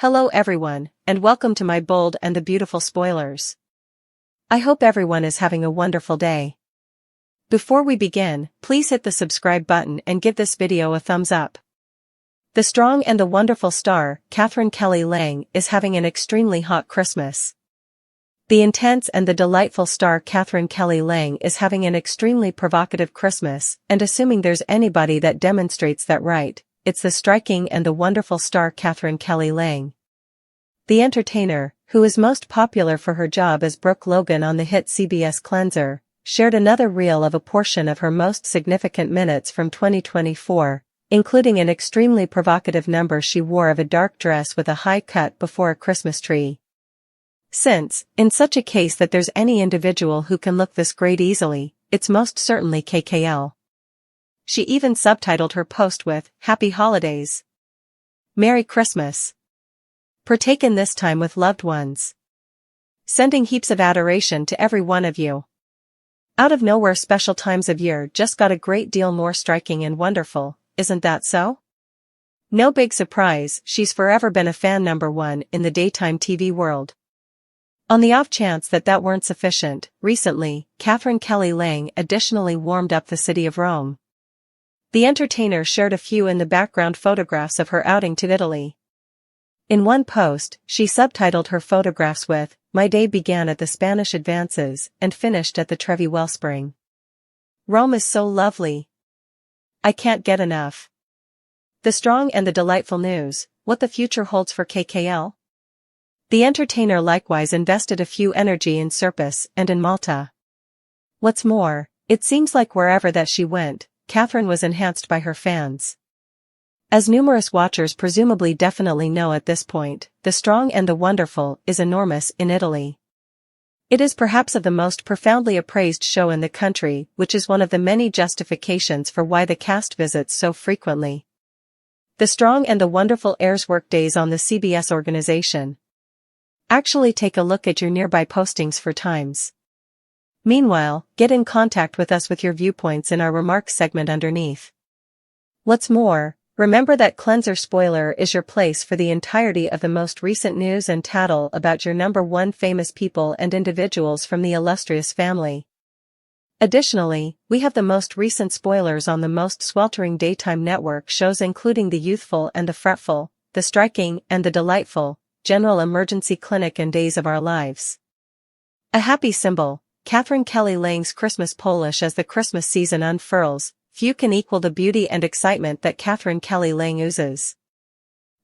Hello everyone, and welcome to my bold and the beautiful spoilers. I hope everyone is having a wonderful day. Before we begin, please hit the subscribe button and give this video a thumbs up. The strong and the wonderful star, Katherine Lang, is having an extremely hot Christmas. The intense and the delightful star Katherine Lang is having an extremely provocative Christmas, and assuming there's anybody that demonstrates that right, it's the striking and the wonderful star Katherine Lang. The entertainer, who is most popular for her job as Brooke Logan on the hit CBS Cleanser, shared another reel of a portion of her most significant minutes from 2024, including an extremely provocative number she wore of a dark dress with a high cut before a Christmas tree. Since, in such a case that there's any individual who can look this great easily, it's most certainly KKL. She even subtitled her post with, "Happy Holidays. Merry Christmas. Partaken this time with loved ones. Sending heaps of adoration to every one of you. Out of nowhere special times of year just got a great deal more striking and wonderful, isn't that so?" No big surprise, she's forever been a fan number one in the daytime TV world. On the off chance that weren't sufficient, recently, Katherine Lang additionally warmed up the city of Rome. The entertainer shared a few in the background photographs of her outing to Italy. In one post, she subtitled her photographs with, "My day began at the Spanish advances and finished at the Trevi Wellspring. Rome is so lovely. I can't get enough." The strong and the delightful news, what the future holds for KKL? The entertainer likewise invested a few energy in Cyprus and in Malta. What's more, it seems like wherever that she went, Katherine was enhanced by her fans. As numerous watchers presumably definitely know at this point, The Strong and the Wonderful is enormous in Italy. It is perhaps of the most profoundly appraised show in the country, which is one of the many justifications for why the cast visits so frequently. The Strong and the Wonderful airs workdays on the CBS organization. Actually take a look at your nearby postings for times. Meanwhile, get in contact with us with your viewpoints in our remarks segment underneath. What's more, remember that Cleanser Spoiler is your place for the entirety of the most recent news and tattle about your number one famous people and individuals from the illustrious family. Additionally, we have the most recent spoilers on the most sweltering daytime network shows including The Youthful and the Fretful, The Striking and the Delightful, General Emergency Clinic and Days of Our Lives. A happy symbol, Katherine Lang's Christmas Polish. As the Christmas season unfurls, few can equal the beauty and excitement that Katherine Lang oozes.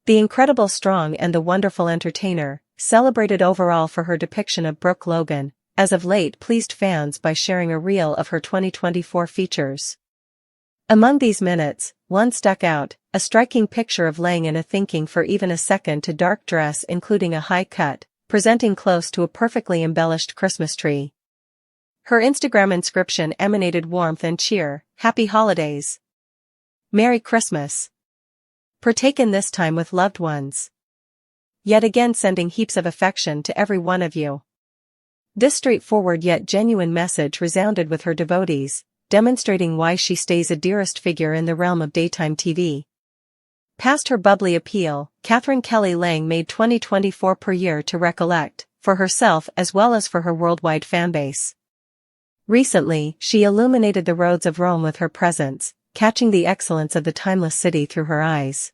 The incredible strong and the wonderful entertainer, celebrated overall for her depiction of Brooke Logan, as of late pleased fans by sharing a reel of her 2024 features. Among these minutes, one stuck out, a striking picture of Lang in a thinking for even a second to dark dress including a high cut, presenting close to a perfectly embellished Christmas tree. Her Instagram inscription emanated warmth and cheer, "Happy Holidays. Merry Christmas. Partaken this time with loved ones. Yet again sending heaps of affection to every one of you." This straightforward yet genuine message resounded with her devotees, demonstrating why she stays a dearest figure in the realm of daytime TV. Past her bubbly appeal, Katherine Lang made 2024 per year to recollect, for herself as well as for her worldwide fanbase. Recently, she illuminated the roads of Rome with her presence, catching the excellence of the timeless city through her eyes.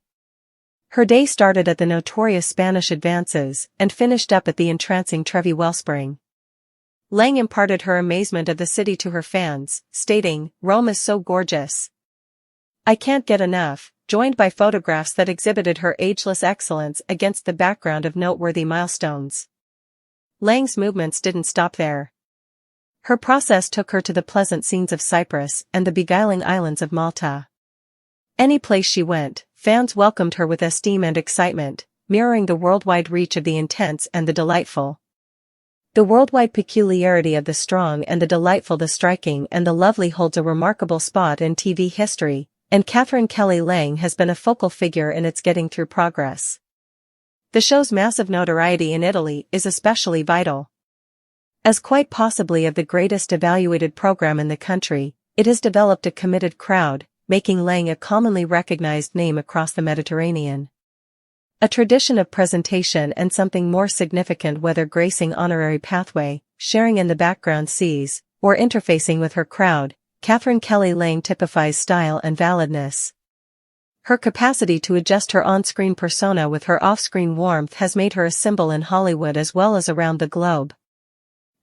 Her day started at the notorious Spanish advances and finished up at the entrancing Trevi Wellspring. Lang imparted her amazement of the city to her fans, stating, "Rome is so gorgeous. I can't get enough," joined by photographs that exhibited her ageless excellence against the background of noteworthy milestones. Lang's movements didn't stop there. Her process took her to the pleasant scenes of Cyprus and the beguiling islands of Malta. Any place she went, fans welcomed her with esteem and excitement, mirroring the worldwide reach of the intense and the delightful. The worldwide peculiarity of the strong and the delightful, the striking and the lovely holds a remarkable spot in TV history, and Katherine Lang has been a focal figure in its getting through progress. The show's massive notoriety in Italy is especially vital. As quite possibly of the greatest evaluated program in the country, it has developed a committed crowd, making Lang a commonly recognized name across the Mediterranean. A tradition of presentation and something more significant, whether gracing honorary pathway, sharing in the background sees, or interfacing with her crowd, Katherine Kelly Lang typifies style and validness. Her capacity to adjust her on-screen persona with her off-screen warmth has made her a symbol in Hollywood as well as around the globe.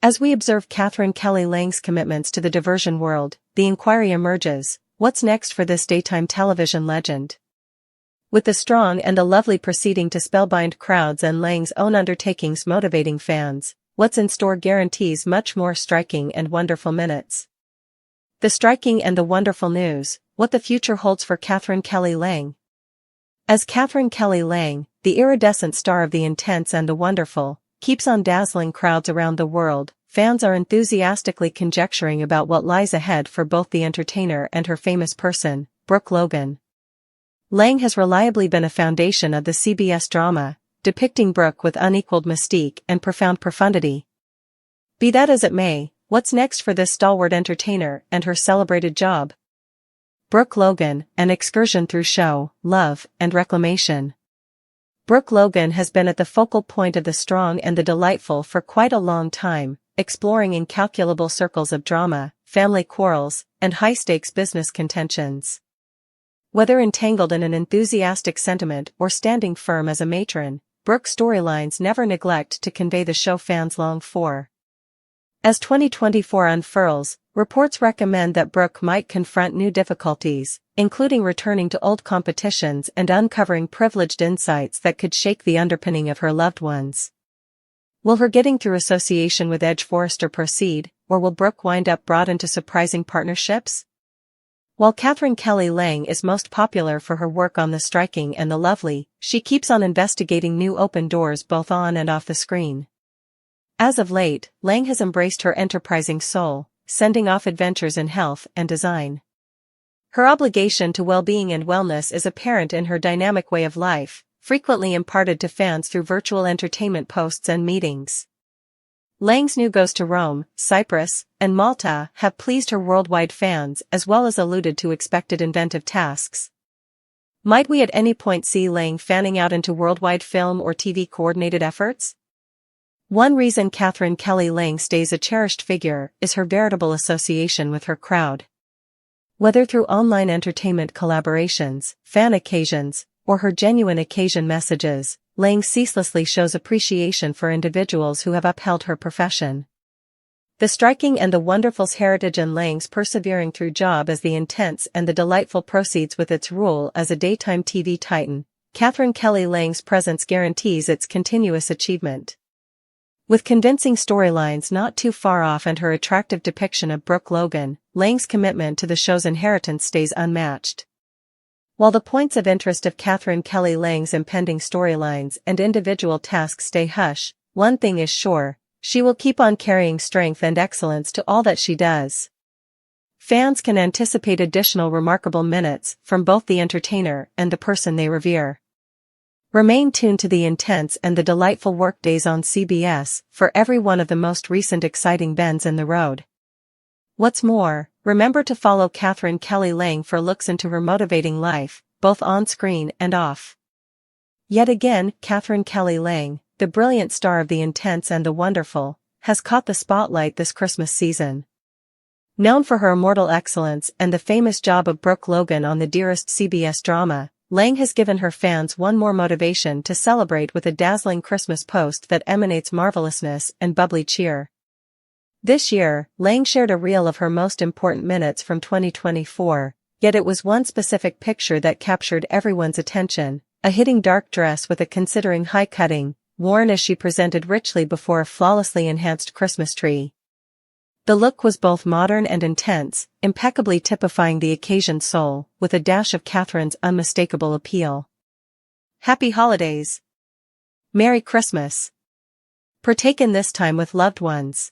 As we observe Katherine Kelly Lang's commitments to the diversion world, the inquiry emerges: what's next for this daytime television legend? With the strong and the lovely proceeding to spellbind crowds and Lang's own undertakings motivating fans, what's in store guarantees much more striking and wonderful minutes. The striking and the wonderful news: what the future holds for Katherine Kelly Lang. As Katherine Kelly Lang, the iridescent star of the intense and the wonderful, keeps on dazzling crowds around the world, fans are enthusiastically conjecturing about what lies ahead for both the entertainer and her famous person, Brooke Logan. Lang has reliably been a foundation of the CBS drama, depicting Brooke with unequaled mystique and profound profundity. Be that as it may, what's next for this stalwart entertainer and her celebrated job? Brooke Logan, an excursion through show, love, and reclamation. Brooke Logan has been at the focal point of the strong and the delightful for quite a long time, exploring incalculable circles of drama, family quarrels, and high-stakes business contentions. Whether entangled in an enthusiastic sentiment or standing firm as a matron, Brooke's storylines never neglect to convey the show fans long for. As 2024 unfurls, reports recommend that Brooke might confront new difficulties, including returning to old competitions and uncovering privileged insights that could shake the underpinning of her loved ones. Will her getting through association with Edge Forrester proceed, or will Brooke wind up brought into surprising partnerships? While Katherine Kelly Lang is most popular for her work on The Striking and the Lovely, she keeps on investigating new open doors both on and off the screen. As of late, Lang has embraced her enterprising soul, sending off adventures in health and design. Her obligation to well-being and wellness is apparent in her dynamic way of life, frequently imparted to fans through virtual entertainment posts and meetings. Lang's new goes to Rome, Cyprus, and Malta have pleased her worldwide fans as well as alluded to expected inventive tasks. Might we at any point see Lang fanning out into worldwide film or TV coordinated efforts? One reason Katherine Kelly Lang stays a cherished figure is her veritable association with her crowd. Whether through online entertainment collaborations, fan occasions, or her genuine occasion messages, Lang ceaselessly shows appreciation for individuals who have upheld her profession. The striking and the wonderful's heritage and Lang's persevering through job as the intense and the delightful proceeds with its rule as a daytime TV titan, Katherine Kelly Lang's presence guarantees its continuous achievement. With convincing storylines not too far off and her attractive depiction of Brooke Logan, Lang's commitment to the show's inheritance stays unmatched. While the points of interest of Katherine Kelly Lang's impending storylines and individual tasks stay hush, one thing is sure: she will keep on carrying strength and excellence to all that she does. Fans can anticipate additional remarkable minutes from both the entertainer and the person they revere. Remain tuned to the intense and the delightful workdays on CBS for every one of the most recent exciting bends in the road. What's more, remember to follow Katherine Kelly Lang for looks into her motivating life, both on screen and off. Yet again, Katherine Kelly Lang, the brilliant star of the intense and the wonderful, has caught the spotlight this Christmas season. Known for her immortal excellence and the famous job of Brooke Logan on the dearest CBS drama, Lang has given her fans one more motivation to celebrate with a dazzling Christmas post that emanates marvelousness and bubbly cheer. This year, Lang shared a reel of her most important minutes from 2024, yet it was one specific picture that captured everyone's attention: a hitting dark dress with a considering high cutting, worn as she presented richly before a flawlessly enhanced Christmas tree. The look was both modern and intense, impeccably typifying the occasion's soul, with a dash of Katherine's unmistakable appeal. Happy holidays! Merry Christmas! Partake in this time with loved ones.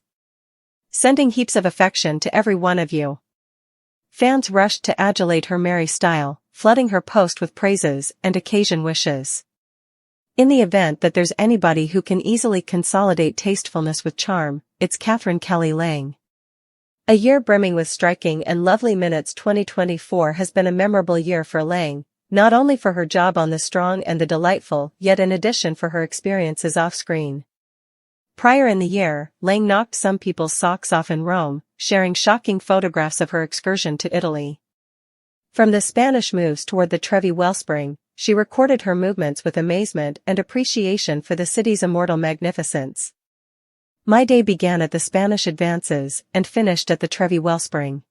Sending heaps of affection to every one of you. Fans rushed to adulate her merry style, flooding her post with praises and occasion wishes. In the event that there's anybody who can easily consolidate tastefulness with charm, it's Katherine Kelly Lang. A year brimming with striking and lovely minutes. 2024 has been a memorable year for Lang, Not only for her job on The Strong and the Delightful, yet in addition for her experiences off-screen. Prior in the year, Lang knocked some people's socks off in Rome, sharing shocking photographs of her excursion to Italy. From the Spanish moves toward the Trevi Wellspring, she recorded her movements with amazement and appreciation for the city's immortal magnificence. My day began at the Spanish advances and finished at the Trevi Wellspring.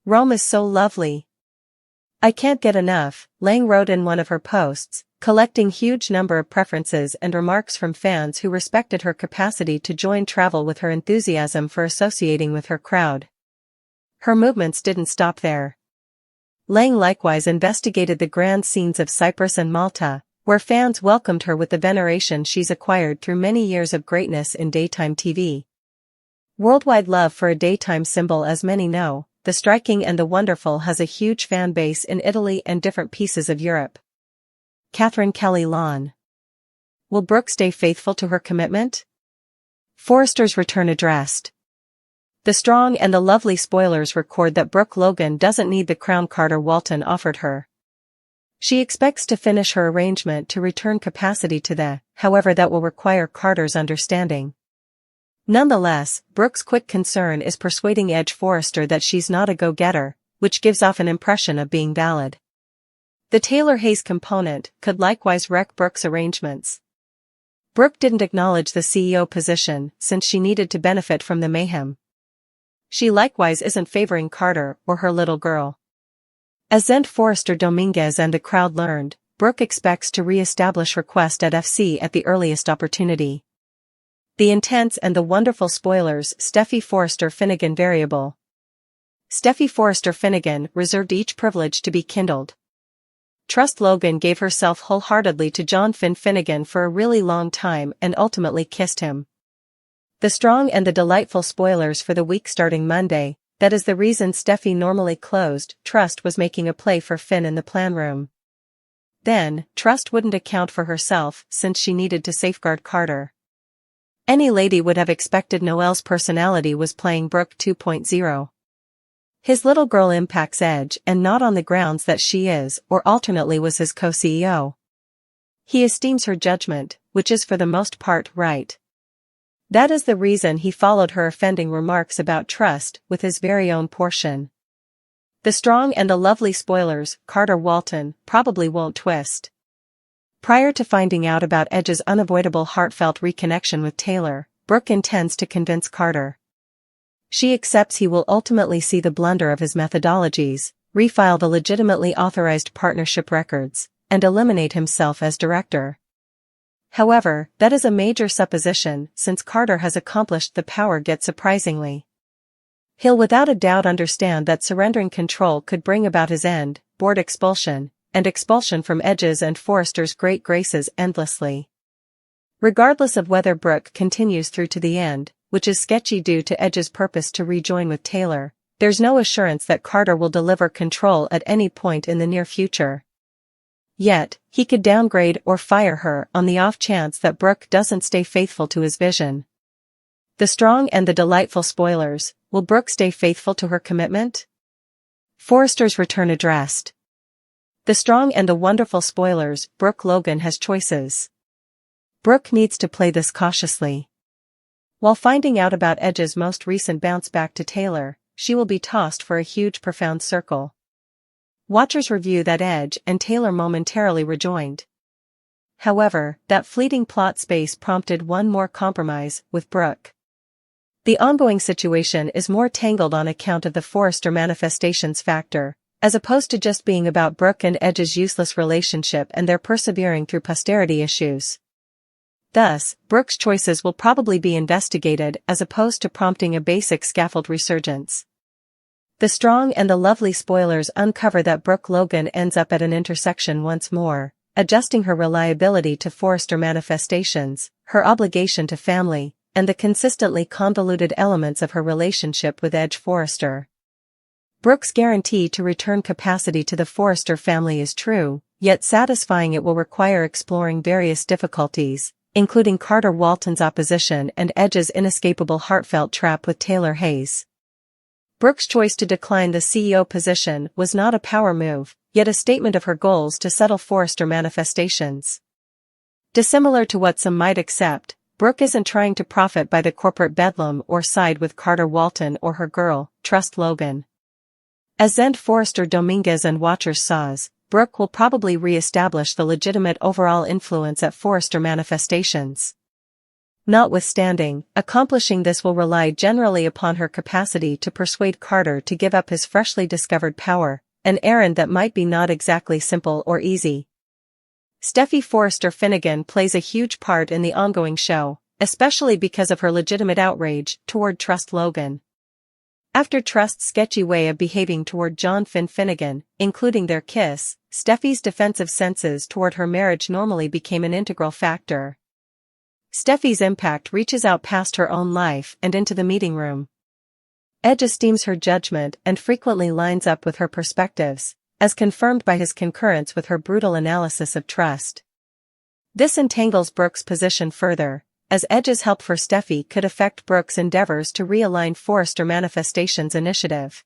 Rome is so lovely. I can't get enough, Lang wrote in one of her posts, collecting huge number of preferences and remarks from fans who respected her capacity to join travel with her enthusiasm for associating with her crowd. Her movements didn't stop there. Lang likewise investigated the grand scenes of Cyprus and Malta, where fans welcomed her with the veneration she's acquired through many years of greatness in daytime TV. Worldwide love for a daytime symbol, as many know, The Striking and the Wonderful has a huge fan base in Italy and different pieces of Europe. Katherine Kelly Lawn. Will Brooke stay faithful to her commitment? Forrester's return addressed. The Strong and the Lovely spoilers record that Brooke Logan doesn't need the crown Carter Walton offered her. She expects to finish her arrangement to return capacity to the, however that will require Carter's understanding. Nonetheless, Brooke's quick concern is persuading Edge Forrester that she's not a go-getter, which gives off an impression of being valid. The Taylor Hayes component could likewise wreck Brooke's arrangements. Brooke didn't acknowledge the CEO position since she needed to benefit from the mayhem. She likewise isn't favoring Carter or her little girl. As Zent Forrester Dominguez and the crowd learned, Brooke expects to re-establish her quest at FC at the earliest opportunity. The Intense and the Wonderful spoilers Steffi Forrester Finnegan variable. Steffi Forrester Finnegan reserved each privilege to be kindled. Trust Logan gave herself wholeheartedly to John Finn Finnegan for a really long time and ultimately kissed him. The Strong and the Delightful spoilers for the week starting Monday, that is the reason Steffi normally closed. Trust was making a play for Finn in the plan room. Then, Trust wouldn't account for herself since she needed to safeguard Carter. Any lady would have expected Noel's personality was playing Brooke 2.0. His little girl impacts Edge and not on the grounds that she is or alternately was his co-CEO. He esteems her judgment, which is for the most part right. That is the reason he followed her offending remarks about Trust with his very own portion. The Strong and the Lovely spoilers Carter Walton probably won't twist. Prior to finding out about Edge's unavoidable heartfelt reconnection with Taylor, Brooke intends to convince Carter. She accepts he will ultimately see the blunder of his methodologies, refile the legitimately authorized partnership records, and eliminate himself as director. However, that is a major supposition since Carter has accomplished the power get surprisingly. He'll without a doubt understand that surrendering control could bring about his end, board expulsion, and expulsion from Edge's and Forrester's great graces endlessly. Regardless of whether Brooke continues through to the end, which is sketchy due to Edge's purpose to rejoin with Taylor, there's no assurance that Carter will deliver control at any point in the near future. Yet, he could downgrade or fire her on the off chance that Brooke doesn't stay faithful to his vision. The Strong and the Delightful spoilers, will Brooke stay faithful to her commitment? Forrester's return addressed. The Strong and the Wonderful spoilers Brooke Logan has choices. Brooke needs to play this cautiously. While finding out about Edge's most recent bounce back to Taylor, she will be tossed for a huge profound circle. Watchers review that Edge and Taylor momentarily rejoined. However, that fleeting plot space prompted one more compromise with Brooke. The ongoing situation is more tangled on account of the Forrester manifestations factor, as opposed to just being about Brooke and Edge's useless relationship and their persevering through posterity issues. Thus, Brooke's choices will probably be investigated as opposed to prompting a basic scaffold resurgence. The Strong and the Lovely spoilers uncover that Brooke Logan ends up at an intersection once more, adjusting her reliability to Forrester manifestations, her obligation to family, and the consistently convoluted elements of her relationship with Edge Forrester. Brooke's guarantee to return capacity to the Forrester family is true, yet satisfying it will require exploring various difficulties, including Carter Walton's opposition and Edge's inescapable heartfelt trap with Taylor Hayes. Brooke's choice to decline the CEO position was not a power move, yet a statement of her goals to settle Forrester manifestations. Dissimilar to what some might accept, Brooke isn't trying to profit by the corporate bedlam or side with Carter Walton or her girl, Trust Logan. As Zend Forrester Dominguez and watchers saws, Brooke will probably re-establish the legitimate overall influence at Forrester manifestations. Notwithstanding, accomplishing this will rely generally upon her capacity to persuade Carter to give up his freshly discovered power, an errand that might be not exactly simple or easy. Steffi Forrester Finnegan plays a huge part in the ongoing show, especially because of her legitimate outrage toward Trust Logan. After Trust's sketchy way of behaving toward John Finnegan, including their kiss, Steffi's defensive senses toward her marriage normally became an integral factor. Steffi's impact reaches out past her own life and into the meeting room. Edge esteems her judgment and frequently lines up with her perspectives, as confirmed by his concurrence with her brutal analysis of Trust. This entangles Brooke's position further, as Edge's help for Steffi could affect Brooke's endeavors to realign Forrester Manifestations' initiative.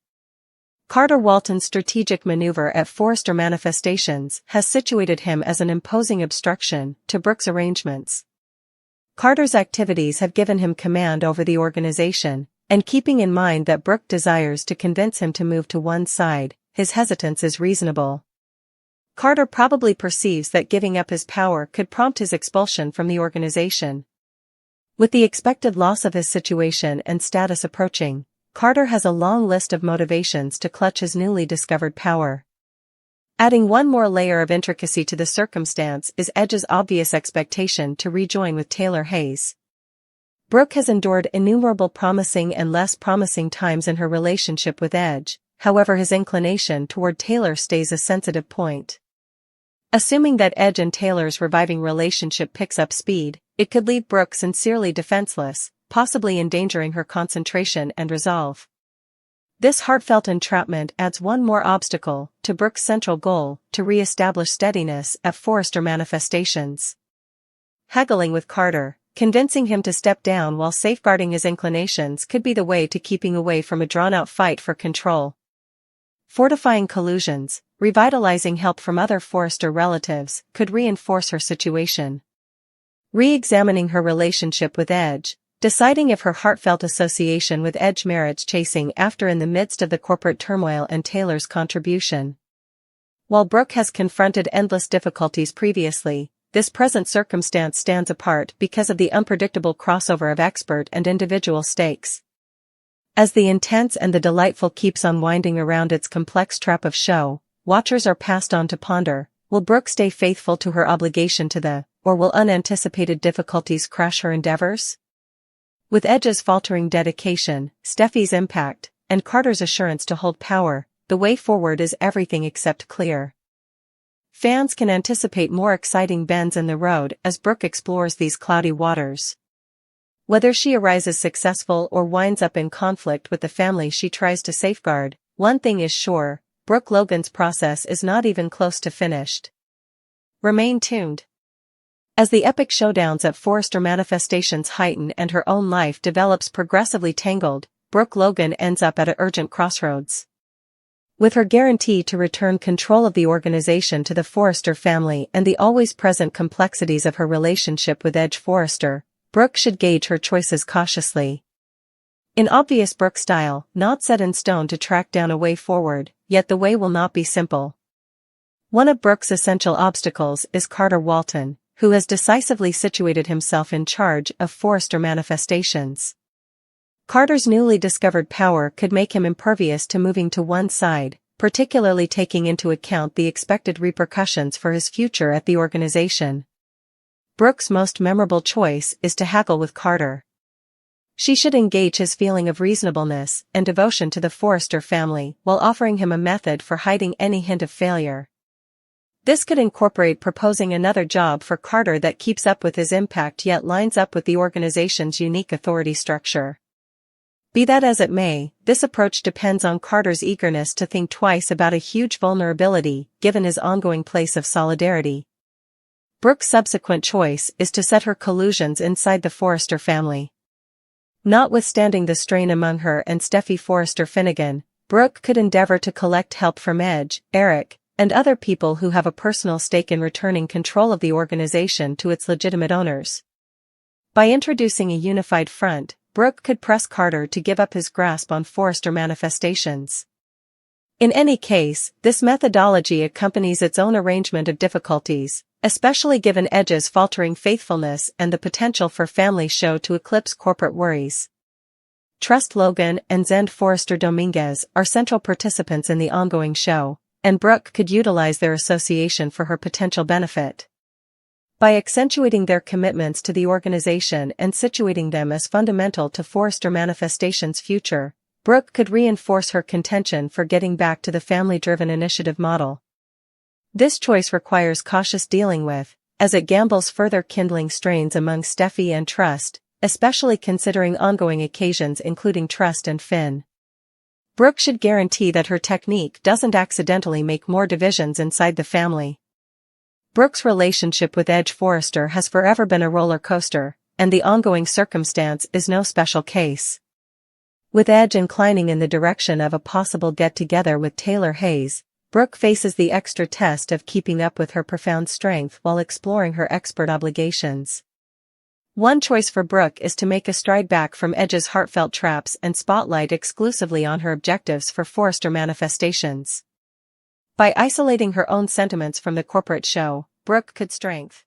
Carter Walton's strategic maneuver at Forrester Manifestations has situated him as an imposing obstruction to Brooke's arrangements. Carter's activities have given him command over the organization, and keeping in mind that Brooke desires to convince him to move to one side, his hesitance is reasonable. Carter probably perceives that giving up his power could prompt his expulsion from the organization. With the expected loss of his situation and status approaching, Carter has a long list of motivations to clutch his newly discovered power. Adding one more layer of intricacy to the circumstance is Edge's obvious expectation to rejoin with Taylor Hayes. Brooke has endured innumerable promising and less promising times in her relationship with Edge, however his inclination toward Taylor stays a sensitive point. Assuming that Edge and Taylor's reviving relationship picks up speed, it could leave Brooke sincerely defenseless, possibly endangering her concentration and resolve. This heartfelt entrapment adds one more obstacle to Brooke's central goal to re-establish steadiness at Forrester Manifestations. Haggling with Carter, convincing him to step down while safeguarding his inclinations could be the way to keeping away from a drawn-out fight for control. Fortifying collusions, revitalizing help from other Forrester relatives, could reinforce her situation. Re-examining her relationship with Edge, deciding if her heartfelt association with Edge merits chasing after in the midst of the corporate turmoil and Taylor's contribution. While Brooke has confronted endless difficulties previously, this present circumstance stands apart because of the unpredictable crossover of expert and individual stakes. As the intense and the delightful keeps unwinding around its complex trap of show, watchers are passed on to ponder, will Brooke stay faithful to her obligation to the, or will unanticipated difficulties crash her endeavors? With Edge's faltering dedication, Steffi's impact, and Carter's assurance to hold power, the way forward is everything except clear. Fans can anticipate more exciting bends in the road as Brooke explores these cloudy waters. Whether she arises successful or winds up in conflict with the family she tries to safeguard, one thing is sure, Brooke Logan's process is not even close to finished. Remain tuned. As the epic showdowns at Forrester Manifestations heighten and her own life develops progressively tangled, Brooke Logan ends up at an urgent crossroads. With her guarantee to return control of the organization to the Forrester family and the always present complexities of her relationship with Edge Forrester, Brooke should gauge her choices cautiously. In obvious Brooke style, not set in stone to track down a way forward, yet the way will not be simple. One of Brooke's essential obstacles is Carter Walton, who has decisively situated himself in charge of Forrester Manifestations. Carter's newly discovered power could make him impervious to moving to one side, particularly taking into account the expected repercussions for his future at the organization. Brooke's most memorable choice is to haggle with Carter. She should engage his feeling of reasonableness and devotion to the Forrester family while offering him a method for hiding any hint of failure. This could incorporate proposing another job for Carter that keeps up with his impact yet lines up with the organization's unique authority structure. Be that as it may, this approach depends on Carter's eagerness to think twice about a huge vulnerability, given his ongoing place of solidarity. Brooke's subsequent choice is to set her collusions inside the Forrester family. Notwithstanding the strain among her and Steffi Forrester Finnegan, Brooke could endeavor to collect help from Edge, Eric, and other people who have a personal stake in returning control of the organization to its legitimate owners. By introducing a unified front, Brooke could press Carter to give up his grasp on Forrester manifestations. In any case, this methodology accompanies its own arrangement of difficulties, especially given Edge's faltering faithfulness and the potential for family show to eclipse corporate worries. Trust Logan and Zend Forrester Dominguez are central participants in the ongoing show, and Brooke could utilize their association for her potential benefit. By accentuating their commitments to the organization and situating them as fundamental to Forrester Manifestation's future, Brooke could reinforce her contention for getting back to the family-driven initiative model. This choice requires cautious dealing with, as it gambles further kindling strains among Steffi and Trust, especially considering ongoing occasions including Trust and Finn. Brooke should guarantee that her technique doesn't accidentally make more divisions inside the family. Brooke's relationship with Edge Forrester has forever been a roller coaster, and the ongoing circumstance is no special case. With Edge inclining in the direction of a possible get-together with Taylor Hayes, Brooke faces the extra test of keeping up with her profound strength while exploring her expert obligations. One choice for Brooke is to make a stride back from Edge's heartfelt traps and spotlight exclusively on her objectives for Forrester manifestations. By isolating her own sentiments from the corporate show, Brooke could strengthen